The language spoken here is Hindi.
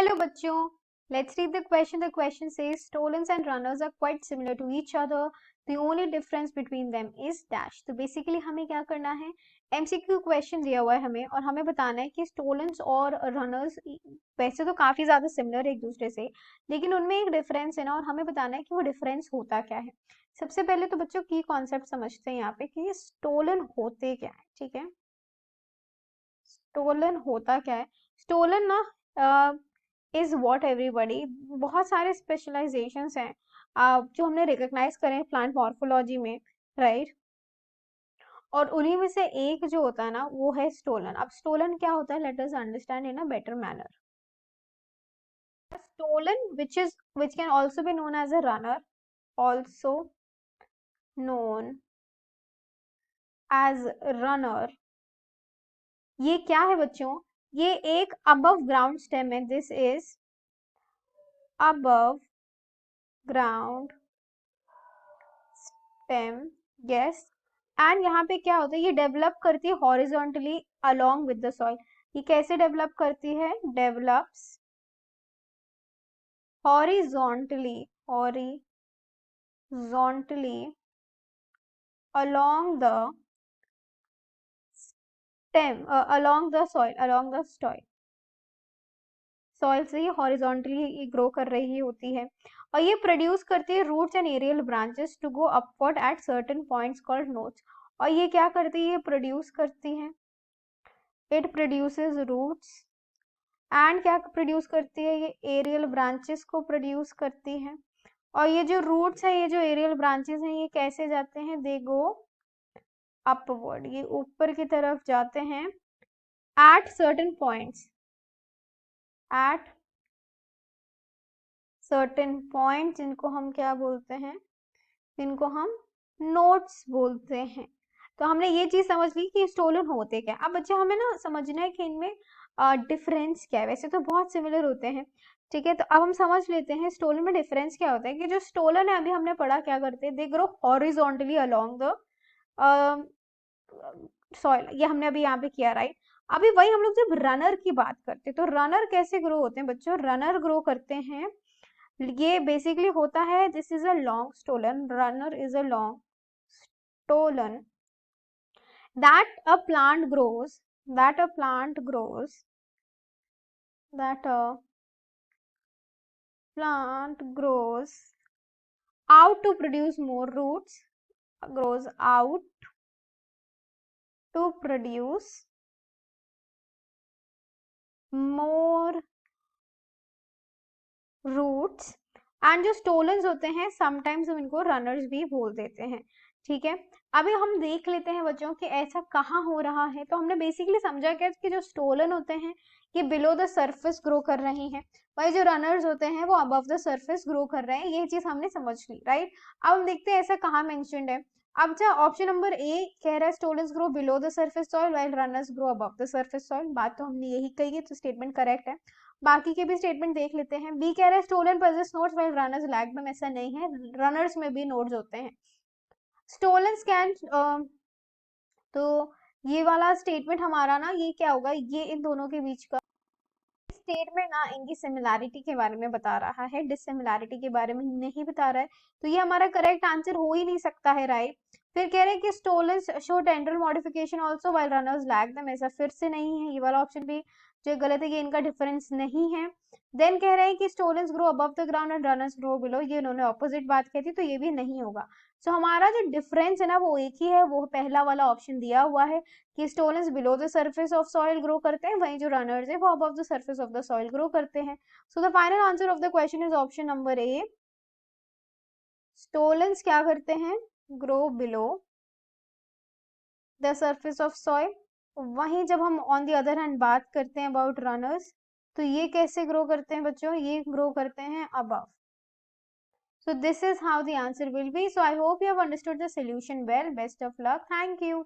Hello बच्चों, let's read the question. The question says stolons and runners are quite similar to each other. The only difference between them is dash. तो बेसिकली हमें क्या करना है, MCQ क्वेश्चन दिया हुआ है हमें और हमें बताना है कि स्टोलन्स और रनर्स वैसे तो काफी ज्यादा सिमिलर है एक दूसरे से, लेकिन उनमें एक डिफरेंस है ना, और हमें बताना है कि वो डिफरेंस होता क्या है। सबसे पहले तो बच्चों की कॉन्सेप्ट समझते हैं यहाँ पे कि ये स्टोलन होते क्या है। ठीक है, स्टोलन होता क्या है। स्टोलन ना इज व्हाट एवरीबॉडी, बहुत सारे स्पेशलाइजेशंस हैं जो हमने रिकॉग्नाइज करें प्लांट मॉर्फोलॉजी में, राइट। और उन्हीं में से एक जो होता है ना वो है स्टोलन। अब स्टोलन क्या होता है, let us understand in a better manner. Stolon which can also be known as a runner, also known as runner, ये क्या है बच्चों, ये एक अबव ग्राउंड स्टेम है। This is above ground stem, yes। And यहाँ पे क्या होता है, ये डेवलप करती है horizontally along with the soil. ये कैसे डेवलप करती है, develops horizontally along the stem, along the soil soil से ये हॉरिजॉन्टली ग्रो कर रही होती है। और ये प्रोड्यूस करती है roots and aerial branches to go upward at certain points called nodes. और ये क्या करती है, ये प्रोड्यूस करती है, इट प्रोड्यूसेस रूट्स एंड क्या प्रोड्यूस करती है, ये एरियल ब्रांचेस को प्रोड्यूस करती है। और ये जो रूट्स है, ये जो एरियल ब्रांचेस हैं, ये कैसे जाते हैं, दे गो अपवर्ड, ये ऊपर की तरफ जाते हैं eight certain points, at certain point, जिनको हम क्या बोलते हैं, जिनको हम नोड्स बोलते हैं। तो हमने ये चीज समझ ली कि स्टोलन होते क्या। अब बच्चे हमें ना समझना है कि इनमें डिफरेंस क्या है। वैसे तो बहुत सिमिलर होते हैं, ठीक है। तो अब हम समझ लेते हैं स्टोलन में डिफरेंस क्या होता है। कि जो स्टोलन है, अभी हमने पढ़ा क्या करते हैं, they grow horizontally along the soil, ये हमने अभी यहाँ पे किया, राइट। अभी वही हम लोग जब रनर की बात करते हैं, तो रनर कैसे ग्रो होते हैं बच्चों, रनर ग्रो करते हैं, ये बेसिकली होता है, this is a long stolon, runner is a long stolon that a plant grows that a plant grows out to produce more roots, grows out to produce more roots। And जो स्टोलन्स होते हैं समटाइम्स हम इनको रनर्स भी बोल देते हैं, ठीक है। अभी हम देख लेते हैं बच्चों कि ऐसा कहाँ हो रहा है। तो हमने बेसिकली समझा क्या कि जो स्टोलन होते हैं ये बिलो द सरफेस ग्रो कर रहे हैं, वही जो रनर्स होते हैं वो अबव द सरफेस ग्रो कर रहे हैं। ये चीज हमने समझ ली, राइट। अब हम देखते हैं ऐसा कहाँ मेंशन्ड है। अब जो ऑप्शन नंबर ए कह रहा है stolons grow below the surface soil while runners grow above the surface soil, बात तो हमने यही कही है, तो स्टेटमेंट करेक्ट है। बाकी के भी स्टेटमेंट देख लेते हैं। बी कह रहा है stolon possess nodes while runners lack them, ऐसा नहीं है, रनर्स में भी नोड्स होते हैं। स्टोलन कैन, तो ये वाला स्टेटमेंट हमारा ना, ये क्या होगा, ये इन दोनों के बीच का स्टेटमेंट ना इनकी सिमिलैरिटी के बारे में बता रहा है, डिसिमिलैरिटी के बारे में नहीं बता रहा है। तो ये हमारा करेक्ट आंसर हो ही नहीं सकता है, राइट। फिर कह रहे हैं कि stolons show tendril modification also while runners lack them, ऐसा फिर से नहीं है, ये वाला ऑप्शन भी जो गलत है, ये इनका डिफरेंस नहीं है। देन कह रहे हैं कि stolons grow above the ground and runners grow below, ये इन्होंने ऑपोजिट बात कही थी, तो ये भी नहीं होगा। सो हमारा जो डिफरेंस है ना वो एक ही है, वो पहला वाला ऑप्शन दिया हुआ है कि stolons below the surface of soil grow करते हैं, वहीं जो रनर्स है वो above the surface of the soil grow करते हैं। So the final answer of the question is option number A, stolons क्या करते हैं, grow below the surface of soil. वहीं जब हम ऑन द अदर हैंड बात करते हैं अबाउट रनर्स, तो ये कैसे ग्रो करते हैं बच्चों, ये ग्रो करते हैं above. So this is how the answer will be. So I hope you have understood the solution well. Best of luck. Thank you.